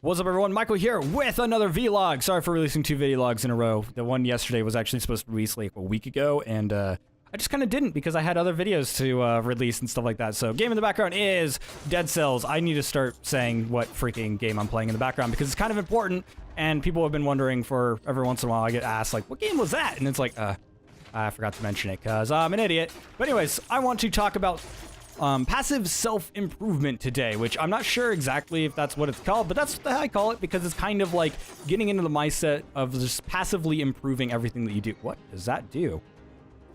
What's up, everyone? Michael here with another vlog. Sorry for releasing 2 vlogs in a row. The one yesterday was actually supposed to release like a week ago, and I just kind of didn't because I had other videos to release and stuff like that. So game in the background is Dead Cells. I need to start saying what freaking game I'm playing in the background because it's kind of important, and people have been wondering for every once in a while. I get asked like, what game was that? And it's like, I forgot to mention it because I'm an idiot. But anyways, I want to talk about passive self-improvement today, which I'm not sure exactly if that's what it's called, but that's what I call it because it's kind of like getting into the mindset of just passively improving everything that you do. What does that do?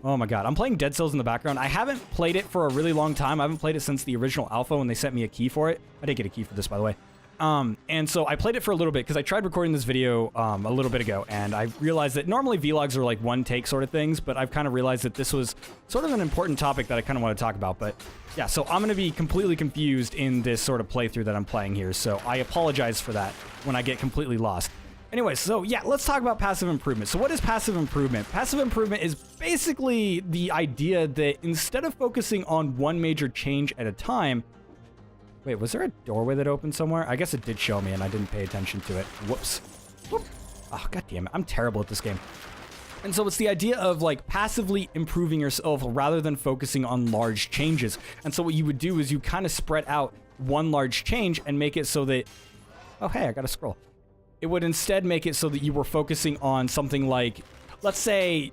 Oh my god, I'm playing Dead Cells in the background. I haven't played it for a really long time. I haven't played it since the original alpha when they sent me a key for it. I did get a key for this, by the way. And so I played it for a little bit because I tried recording this video a little bit ago, and I realized that normally vlogs are like one take sort of things, but I've kind of realized that this was sort of an important topic that I kind of want to talk about. But yeah, so I'm going to be completely confused in this sort of playthrough that I'm playing here, so I apologize for that when I get completely lost. Anyway, so yeah, let's talk about passive improvement. So what is passive improvement? Passive improvement is basically the idea that instead of focusing on one major change at a time. Wait, was there a doorway that opened somewhere? I guess it did show me and I didn't pay attention to it. Whoops. Whoop. Oh, god damn it. I'm terrible at this game. And so it's the idea of like passively improving yourself rather than focusing on large changes. And so what you would do is you kind of spread out one large change and make it so that, oh, hey, I got to scroll. It would instead make it so that you were focusing on something like, let's say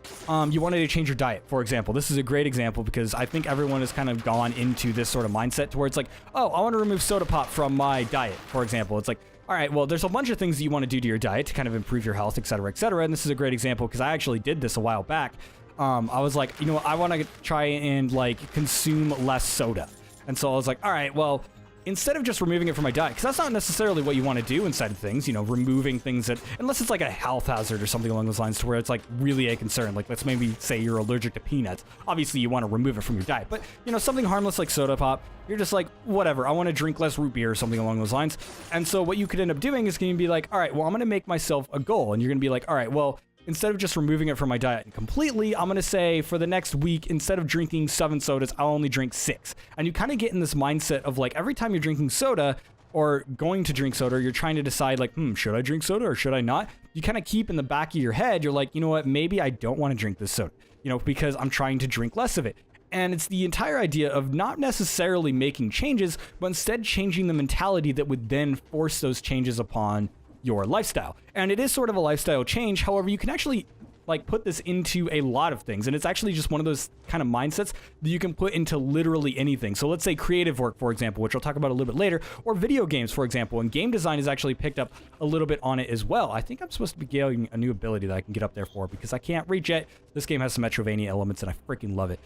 you wanted to change your diet, for example. This is a great example because I think everyone has kind of gone into this sort of mindset to where it's like, oh, I want to remove soda pop from my diet, for example. It's like, all right, well, there's a bunch of things that you want to do to your diet to kind of improve your health, et cetera, et cetera. And this is a great example because I actually did this a while back. I was like, you know what, I want to try and like consume less soda. And so I was like, all right, well, instead of just removing it from my diet, because that's not necessarily what you want to do inside of things, you know, removing things that, unless it's like a health hazard or something along those lines to where it's like really a concern. Like, let's maybe say you're allergic to peanuts. Obviously, you want to remove it from your diet. But, you know, something harmless like soda pop, you're just like, whatever, I want to drink less root beer or something along those lines. And so what you could end up doing is going to be like, all right, well, I'm going to make myself a goal. And you're going to be like, all right, well, instead of just removing it from my diet completely, I'm going to say for the next week, instead of drinking 7 sodas, I'll only drink 6. And you kind of get in this mindset of like, every time you're drinking soda or going to drink soda, you're trying to decide like, should I drink soda or should I not? You kind of keep in the back of your head, you're like, you know what, maybe I don't want to drink this soda, you know, because I'm trying to drink less of it. And it's the entire idea of not necessarily making changes, but instead changing the mentality that would then force those changes upon your lifestyle. And it is sort of a lifestyle change. However, you can actually like put this into a lot of things, and it's actually just one of those kind of mindsets that you can put into literally anything. So let's say creative work, for example, which I'll talk about a little bit later, or video games, for example, and game design has actually picked up a little bit on it as well. I think I'm supposed to be getting a new ability that I can get up there for because I can't reach it. This game has some Metrovania elements and I freaking love it.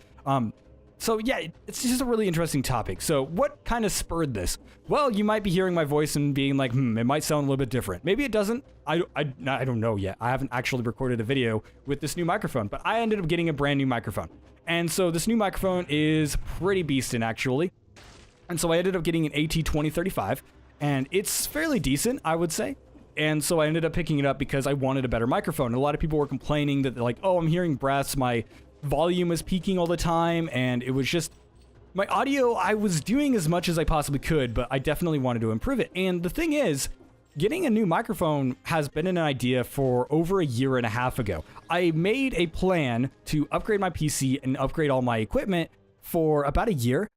So yeah, it's just a really interesting topic. So what kind of spurred this? Well, you might be hearing my voice and being like, it might sound a little bit different. Maybe it doesn't. I don't know yet. I haven't actually recorded a video with this new microphone, but I ended up getting a brand new microphone. And so this new microphone is pretty beastin' actually. And so I ended up getting an AT2035, and it's fairly decent, I would say. And so I ended up picking it up because I wanted a better microphone. And a lot of people were complaining that they're like, oh, I'm hearing breaths, my volume was peaking all the time, and it was just my audio. I was doing as much as I possibly could, but I definitely wanted to improve it. And the thing is, getting a new microphone has been an idea for over a year and a half ago. I made a plan to upgrade my PC and upgrade all my equipment for about a year.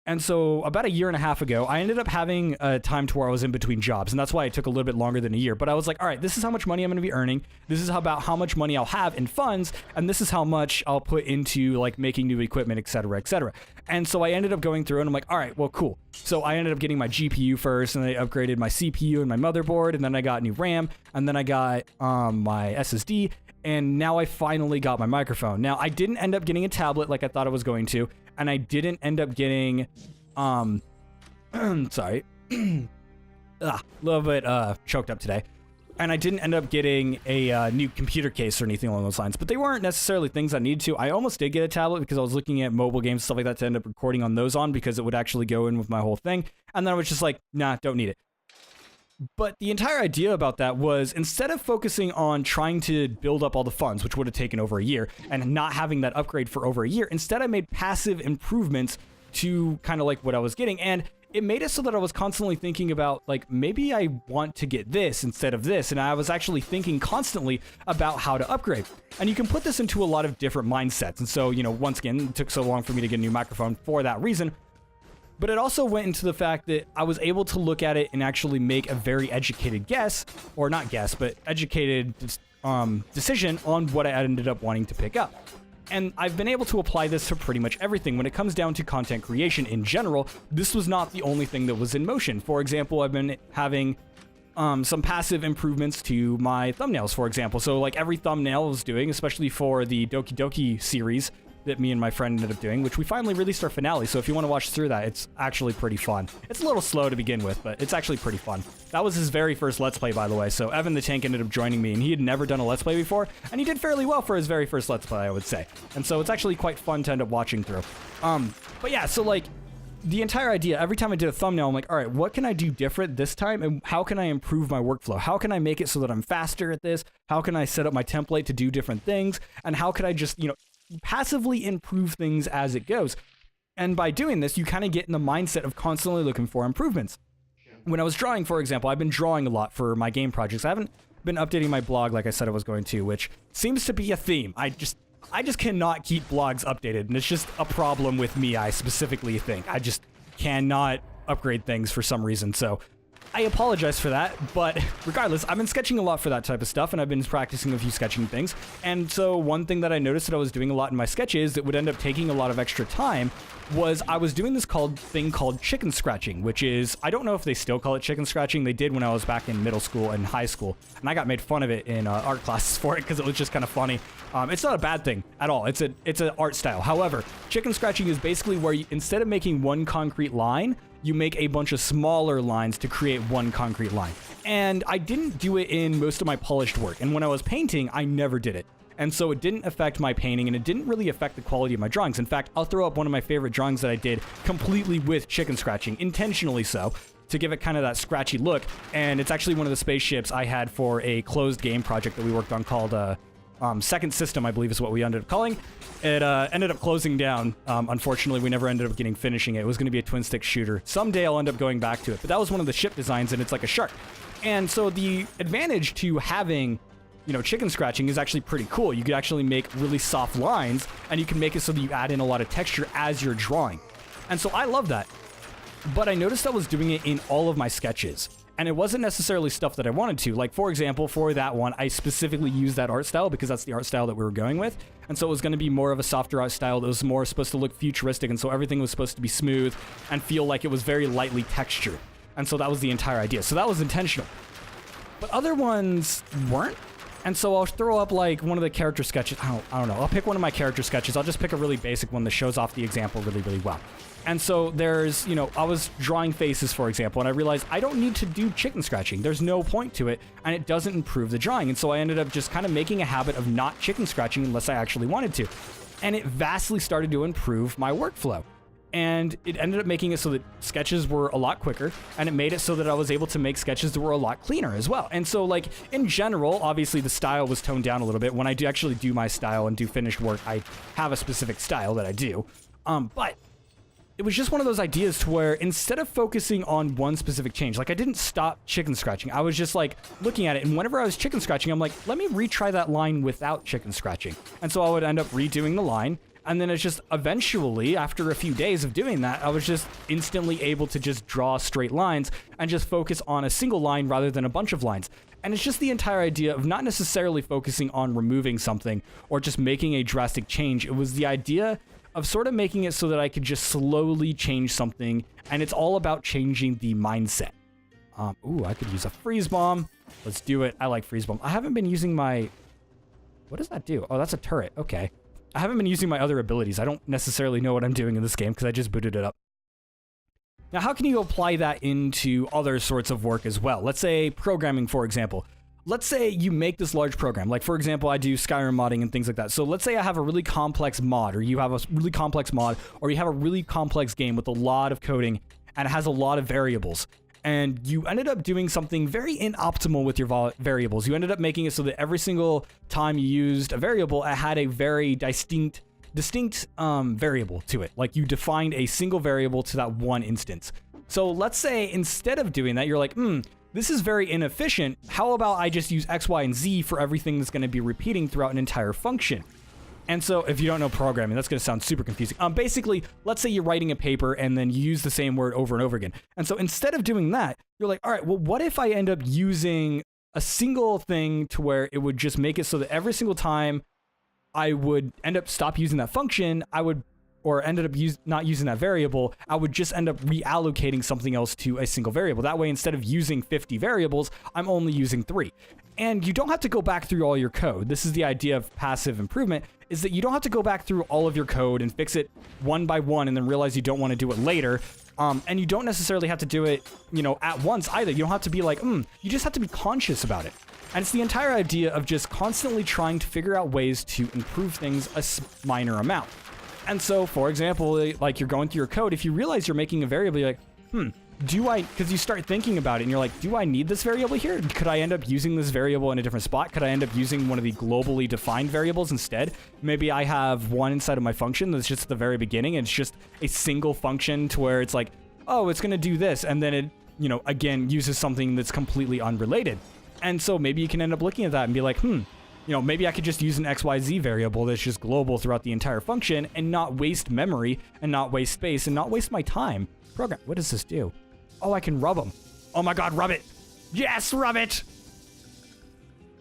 And so about a year and a half ago, I ended up having a time to where I was in between jobs. And that's why it took a little bit longer than a year. But I was like, all right, this is how much money I'm going to be earning. This is about how much money I'll have in funds. And this is how much I'll put into like making new equipment, et cetera, et cetera. And so I ended up going through and I'm like, all right, well, cool. So I ended up getting my GPU first, and I upgraded my CPU and my motherboard. And then I got new RAM. And then I got my SSD. And now I finally got my microphone. Now, I didn't end up getting a tablet like I thought I was going to. And I didn't end up getting, sorry, a little bit choked up today. And I didn't end up getting a new computer case or anything along those lines. But they weren't necessarily things I needed to. I almost did get a tablet because I was looking at mobile games, stuff like that, to end up recording on those on because it would actually go in with my whole thing. And then I was just like, nah, don't need it. But the entire idea about that was instead of focusing on trying to build up all the funds, which would have taken over a year, and not having that upgrade for over a year, instead I made passive improvements to kind of like what I was getting. And it made it so that I was constantly thinking about, like, maybe I want to get this instead of this, and I was actually thinking constantly about how to upgrade. And you can put this into a lot of different mindsets, and so, once again, it took so long for me to get a new microphone for that reason. But it also went into the fact that I was able to look at it and actually make a very educated guess, or not guess, but educated decision on what I ended up wanting to pick up. And I've been able to apply this to pretty much everything. When it comes down to content creation in general, this was not the only thing that was in motion. For example, I've been having some passive improvements to my thumbnails, for example. So like every thumbnail I was doing, especially for the Doki Doki series that me and my friend ended up doing, which we finally released our finale. So if you want to watch through that, it's actually pretty fun. It's a little slow to begin with, but it's actually pretty fun. That was his very first Let's Play, by the way. So Evan the Tank ended up joining me, and he had never done a Let's Play before, and he did fairly well for his very first Let's Play, I would say. And so it's actually quite fun to end up watching through. But yeah, so like the entire idea, every time I did a thumbnail, I'm like, all right, what can I do different this time? And how can I improve my workflow? How can I make it so that I'm faster at this? How can I set up my template to do different things? And how could I just, passively improve things as it goes? And by doing this, you kind of get in the mindset of constantly looking for improvements. When I was drawing, for example, I've been drawing a lot for my game projects. I haven't been updating my blog like I said I was going to, which seems to be a theme. I just cannot keep blogs updated, and it's just a problem with me, I specifically think. I just cannot upgrade things for some reason, so I apologize for that, but regardless, I've been sketching a lot for that type of stuff, and I've been practicing a few sketching things. And so one thing that I noticed that I was doing a lot in my sketches that would end up taking a lot of extra time was I was doing this thing called chicken scratching, which is, I don't know if they still call it chicken scratching. They did when I was back in middle school and high school, and I got made fun of it in art classes for it because it was just kind of funny. It's not a bad thing at all. It's an art style. However, chicken scratching is basically where you, instead of making one concrete line, you make a bunch of smaller lines to create one concrete line. And I didn't do it in most of my polished work. And when I was painting, I never did it. And so it didn't affect my painting, and it didn't really affect the quality of my drawings. In fact, I'll throw up one of my favorite drawings that I did completely with chicken scratching, intentionally so, to give it kind of that scratchy look. And it's actually one of the spaceships I had for a closed game project that we worked on called Second System, I believe is what we ended up calling. It ended up closing down. Unfortunately, we never ended up finishing it. It was going to be a twin-stick shooter. Someday I'll end up going back to it, but that was one of the ship designs, and it's like a shark. And so the advantage to having, chicken scratching is actually pretty cool. You could actually make really soft lines, and you can make it so that you add in a lot of texture as you're drawing. And so I love that. But I noticed I was doing it in all of my sketches. And it wasn't necessarily stuff that I wanted to. Like, for example, for that one, I specifically used that art style because that's the art style that we were going with. And so it was going to be more of a softer art style that was more supposed to look futuristic. And so everything was supposed to be smooth and feel like it was very lightly textured. And so that was the entire idea. So that was intentional. But other ones weren't. And so I'll throw up like one of the character sketches. I don't know. I'll pick one of my character sketches. I'll just pick a really basic one that shows off the example really, really well. And so there's, I was drawing faces, for example, and I realized I don't need to do chicken scratching. There's no point to it, and it doesn't improve the drawing. And so I ended up just kind of making a habit of not chicken scratching unless I actually wanted to. And it vastly started to improve my workflow. And it ended up making it so that sketches were a lot quicker, and it made it so that I was able to make sketches that were a lot cleaner as well. And so, like, in general, obviously the style was toned down a little bit. When I actually do my style and do finished work, I have a specific style that I do. But it was just one of those ideas to where instead of focusing on one specific change, like I didn't stop chicken scratching. I was just like looking at it, and whenever I was chicken scratching, I'm like, let me retry that line without chicken scratching. And so I would end up redoing the line. And then it's just eventually, after a few days of doing that, I was just instantly able to just draw straight lines and just focus on a single line rather than a bunch of lines. And it's just the entire idea of not necessarily focusing on removing something or just making a drastic change. It was the idea of sort of making it so that I could just slowly change something. And it's all about changing the mindset. Ooh, I could use a freeze bomb. Let's do it. I like freeze bomb. I haven't been using my... What does that do? Oh, that's a turret. Okay. I haven't been using my other abilities. I don't necessarily know what I'm doing in this game because I just booted it up. Now, how can you apply that into other sorts of work as well? Let's say programming, for example. Let's say you make this large program. Like, for example, I do Skyrim modding and things like that. So let's say I have a really complex mod, or you have a really complex mod, or you have a really complex game with a lot of coding and it has a lot of variables. And you ended up doing something very inoptimal with your variables. You ended up making it so that every single time you used a variable, it had a very distinct variable to it. Like you defined a single variable to that one instance. So let's say instead of doing that, you're like, this is very inefficient. How about I just use X, Y, and Z for everything that's going to be repeating throughout an entire function? And so if you don't know programming, that's going to sound super confusing. Basically, let's say you're writing a paper and then you use the same word over and over again. And so instead of doing that, you're like, all right, well, what if I end up using a single thing to where it would just make it so that every single time I would end up stop using that function, or ended up not using that variable, I would just end up reallocating something else to a single variable. That way, instead of using 50 variables, I'm only using 3. And you don't have to go back through all your code. This is the idea of passive improvement, is that you don't have to go back through all of your code and fix it one by one and then realize you don't want to do it later. And you don't necessarily have to do it, at once either. You don't have to be like, you just have to be conscious about it. And it's the entire idea of just constantly trying to figure out ways to improve things a minor amount. And so, for example, like you're going through your code, if you realize you're making a variable, you're like, because you start thinking about it and you're like, do I need this variable here? Could I end up using this variable in a different spot? Could I end up using one of the globally defined variables instead? Maybe I have one inside of my function that's just at the very beginning, and it's just a single function to where it's like, oh, it's going to do this. And then it, again, uses something that's completely unrelated. And so maybe you can end up looking at that and be like, maybe I could just use an XYZ variable that's just global throughout the entire function and not waste memory and not waste space and not waste my time. Program, what does this do? Oh, I can rub them. Oh my God, rub it. Yes, rub it.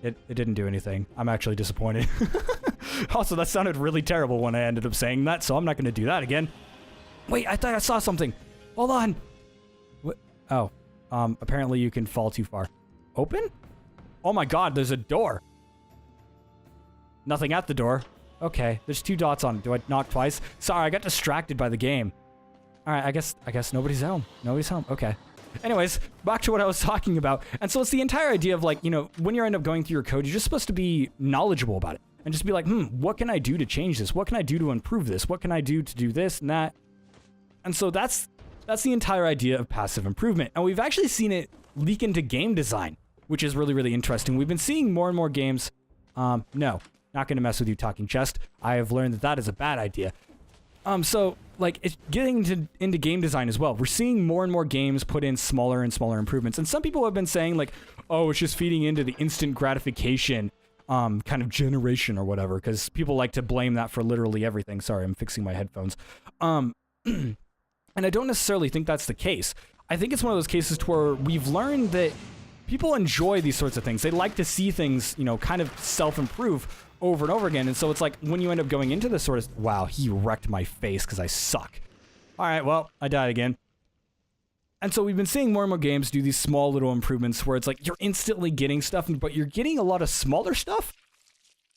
It didn't do anything. I'm actually disappointed. Also, that sounded really terrible when I ended up saying that, so I'm not going to do that again. Wait, I thought I saw something. Hold on. What? Oh, apparently you can fall too far. Open? Oh my God, there's a door. Nothing at the door. Okay, there's 2 dots on it. Do I knock twice? Sorry, I got distracted by the game. All right, I guess nobody's home. Nobody's home. Okay. Anyways, back to what I was talking about. And so it's the entire idea of like, when you end up going through your code, you're just supposed to be knowledgeable about it and just be like, what can I do to change this? What can I do to improve this? What can I do to do this and that? And so that's the entire idea of passive improvement. And we've actually seen it leak into game design, which is really, really interesting. We've been seeing more and more games. No. Not going to mess with you, talking chest. I have learned that is a bad idea. So, like, it's getting into game design as well. We're seeing more and more games put in smaller and smaller improvements. And some people have been saying, like, oh, it's just feeding into the instant gratification kind of generation or whatever, because people like to blame that for literally everything. Sorry, I'm fixing my headphones. And I don't necessarily think that's the case. I think it's one of those cases to where we've learned that people enjoy these sorts of things. They like to see things, kind of self-improve over and over again. And so it's like when you end up going into this sort of, wow, he wrecked my face because I suck. All right, well, I died again. And so we've been seeing more and more games do these small little improvements where it's like you're instantly getting stuff, but you're getting a lot of smaller stuff.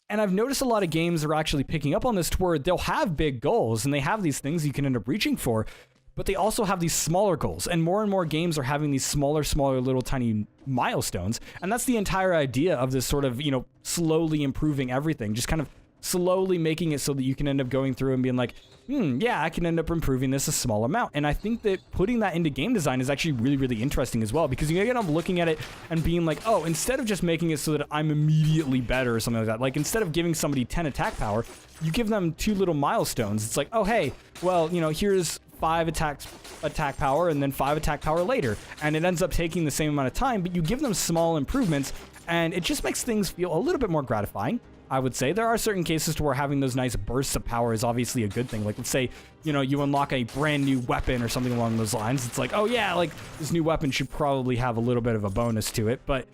And I've noticed a lot of games are actually picking up on this to where they'll have big goals and they have these things you can end up reaching for, but they also have these smaller goals. And more games are having these smaller little tiny milestones. And that's the entire idea of this sort of, slowly improving everything, just kind of slowly making it so that you can end up going through and being like, yeah, I can end up improving this a small amount. And I think that putting that into game design is actually really, really interesting as well, because you end up looking at it and being like, oh, instead of just making it so that I'm immediately better or something like that, like instead of giving somebody 10 attack power, you give them 2 little milestones. It's like, oh, hey, well, here's 5 attack power and then 5 attack power later. And it ends up taking the same amount of time, but you give them small improvements and it just makes things feel a little bit more gratifying. I would say there are certain cases to where having those nice bursts of power is obviously a good thing. Like, let's say, you unlock a brand new weapon or something along those lines. It's like, oh yeah, like this new weapon should probably have a little bit of a bonus to it. But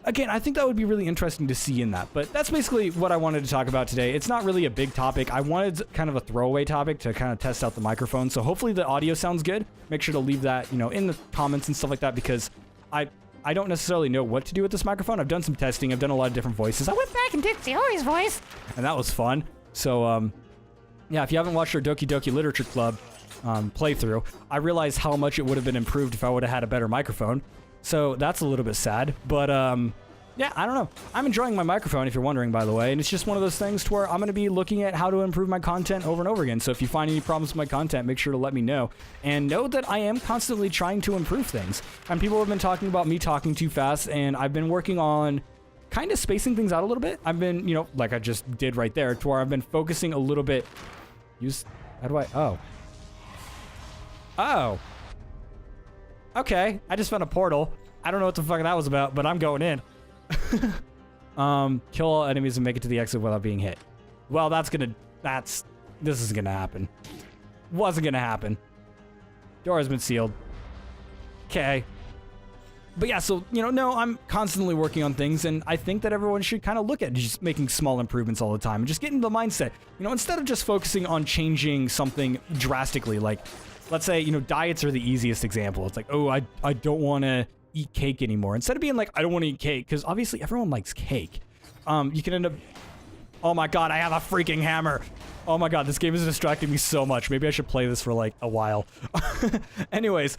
again, I think that would be really interesting to see in that. But that's basically what I wanted to talk about today. It's not really a big topic. I wanted kind of a throwaway topic to kind of test out the microphone. So hopefully the audio sounds good. Make sure to leave that, in the comments and stuff like that, because I don't necessarily know what to do with this microphone. I've done some testing. I've done a lot of different voices. I went back and did Theory's voice, and that was fun. So, yeah, if you haven't watched our Doki Doki Literature Club playthrough, I realized how much it would have been improved if I would have had a better microphone. So that's a little bit sad. But, yeah, I don't know. I'm enjoying my microphone, if you're wondering, by the way. And it's just one of those things to where I'm going to be looking at how to improve my content over and over again. So if you find any problems with my content, make sure to let me know. And know that I am constantly trying to improve things. And people have been talking about me talking too fast, and I've been working on kind of spacing things out a little bit. I've been, like I just did right there, to where I've been focusing a little bit. How do I, oh. Okay, I just found a portal. I don't know what the fuck that was about, but I'm going in. Kill all enemies and make it to the exit without being hit. Well, this isn't gonna happen. Wasn't gonna happen. Door has been sealed. Okay. But yeah, so, no, I'm constantly working on things, and I think that everyone should kind of look at just making small improvements all the time and just get into the mindset. Instead of just focusing on changing something drastically, like, let's say, diets are the easiest example. It's like, oh, I don't want to eat cake anymore. Instead of being like, I don't want to eat cake, because obviously everyone likes cake. You can end up... Oh my god, I have a freaking hammer. Oh my god, this game is distracting me so much. Maybe I should play this for like a while. Anyways,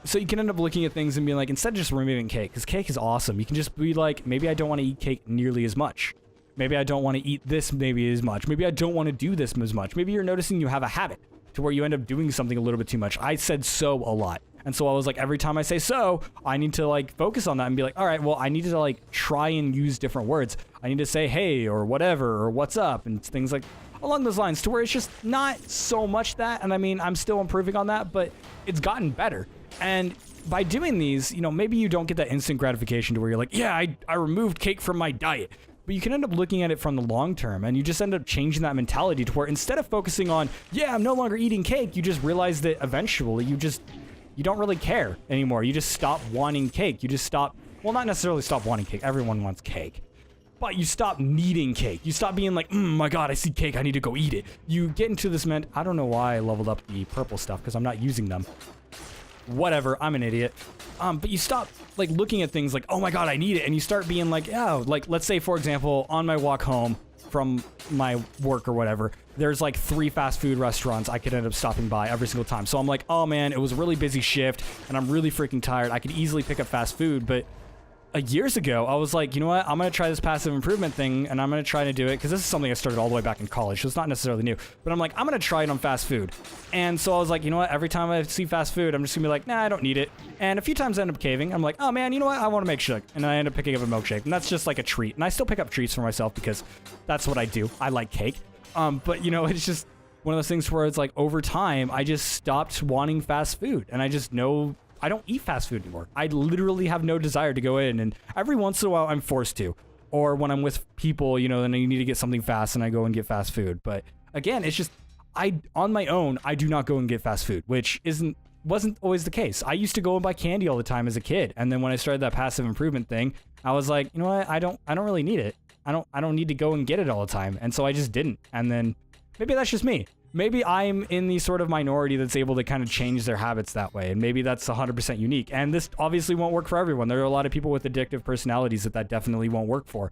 so you can end up looking at things and being like, instead of just removing cake, because cake is awesome, you can just be like, maybe I don't want to eat cake nearly as much. Maybe I don't want to eat this maybe as much. Maybe I don't want to do this as much. Maybe you're noticing you have a habit to where you end up doing something a little bit too much. I said so a lot. And so I was like, every time I say so, I need to like focus on that and be like, all right, well, I need to like try and use different words. I need to say, hey, or whatever, or what's up, and things like along those lines, to where it's just not so much that. And I mean, I'm still improving on that, but it's gotten better. And by doing these, maybe you don't get that instant gratification to where you're like, yeah, I removed cake from my diet. But you can end up looking at it from the long term, and you just end up changing that mentality to where instead of focusing on, yeah, I'm no longer eating cake, you just realize that eventually you don't really care anymore. You just stop wanting cake. You just stop, well, not necessarily stop wanting cake. Everyone wants cake. But you stop needing cake. You stop being like, my god, I see cake, I need to go eat it. You get into this I don't know why I leveled up the purple stuff, because I'm not using them. Whatever, I'm an idiot. But you stop like looking at things like, oh my god, I need it, and you start being like, oh, like let's say for example, on my walk home from my work or whatever, there's like 3 fast food restaurants I could end up stopping by every single time. So I'm like, oh man, it was a really busy shift and I'm really freaking tired. I could easily pick up fast food, but years ago, I was like, you know what? I'm going to try this passive improvement thing, and I'm going to try to do it, because this is something I started all the way back in college, so it's not necessarily new. But I'm like, I'm going to try it on fast food. And so I was like, you know what? Every time I see fast food, I'm just going to be like, nah, I don't need it. And a few times I end up caving. I'm like, oh man, you know what? I want to make shake. And I end up picking up a milkshake. And that's just like a treat. And I still pick up treats for myself, because that's what I do. I like cake. But it's just one of those things where it's like, over time, I just stopped wanting fast food. And I just know I don't eat fast food anymore. I literally have no desire to go in, and every once in a while I'm forced to. Or when I'm with people, then you need to get something fast and I go and get fast food. But again, it's just, on my own, I do not go and get fast food, which wasn't always the case. I used to go and buy candy all the time as a kid. And then when I started that passive improvement thing, I was like, you know what? I don't really need it. I don't need to go and get it all the time. And so I just didn't. And then maybe that's just me. Maybe I'm in the sort of minority that's able to kind of change their habits that way, and maybe that's 100% unique. And this obviously won't work for everyone. There are a lot of people with addictive personalities that definitely won't work for.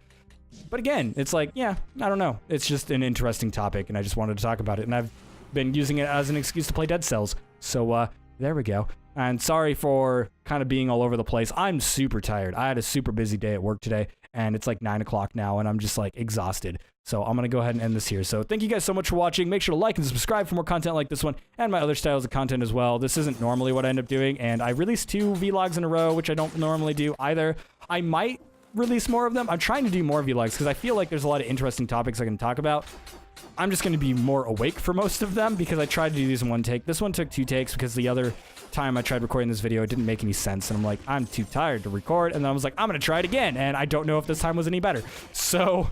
But again, it's like, yeah, I don't know. It's just an interesting topic, and I just wanted to talk about it. And I've been using it as an excuse to play Dead Cells. So there we go. And sorry for kind of being all over the place. I'm super tired. I had a super busy day at work today, and it's like 9 o'clock now, and I'm just like exhausted. So I'm going to go ahead and end this here. So thank you guys so much for watching. Make sure to like and subscribe for more content like this one and my other styles of content as well. This isn't normally what I end up doing, and I released 2 vlogs in a row, which I don't normally do either. I might release more of them. I'm trying to do more vlogs because I feel like there's a lot of interesting topics I can talk about. I'm just going to be more awake for most of them because I tried to do these in 1 take. This one took 2 takes because the other time I tried recording this video, it didn't make any sense. And I'm like, I'm too tired to record. And then I was like, I'm going to try it again. And I don't know if this time was any better. So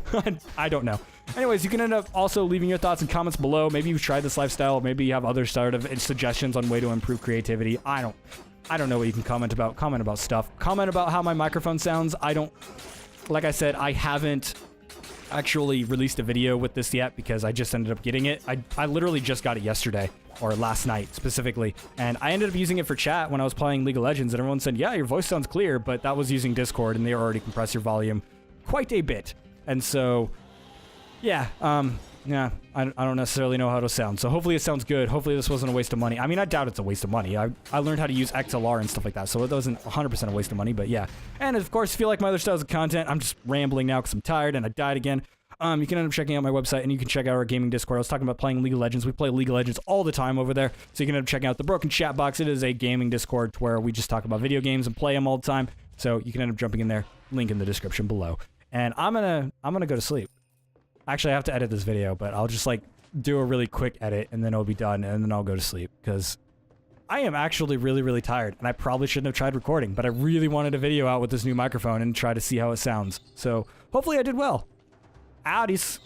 I don't know. Anyways, you can end up also leaving your thoughts and comments below. Maybe you've tried this lifestyle. Maybe you have other sort of suggestions on way to improve creativity. I don't know what you can comment about. Comment about stuff. Comment about how my microphone sounds. Like I said, I haven't actually released a video with this yet because I just ended up getting it. I literally just got it yesterday, or last night specifically, and I ended up using it for chat when I was playing League of Legends, and everyone said, yeah, your voice sounds clear, but that was using Discord, and they already compress your volume quite a bit. And so, yeah, I don't necessarily know how to sound, so hopefully it sounds good. Hopefully this wasn't a waste of money. I mean, I doubt it's a waste of money. I learned how to use XLR and stuff like that, so it wasn't 100% a waste of money, but yeah. And of course, if you like my other styles of content, I'm just rambling now because I'm tired and I died again. You can end up checking out my website, and you can check out our gaming Discord. I was talking about playing League of Legends. We play League of Legends all the time over there, so you can end up checking out the Broken Chat Box. It is a gaming Discord where we just talk about video games and play them all the time, so you can end up jumping in there. Link in the description below. And I'm gonna go to sleep. Actually, I have to edit this video, but I'll just like do a really quick edit, and then it'll be done, and then I'll go to sleep because I am actually really, really tired, and I probably shouldn't have tried recording, but I really wanted a video out with this new microphone and try to see how it sounds. So hopefully I did well. Howdies.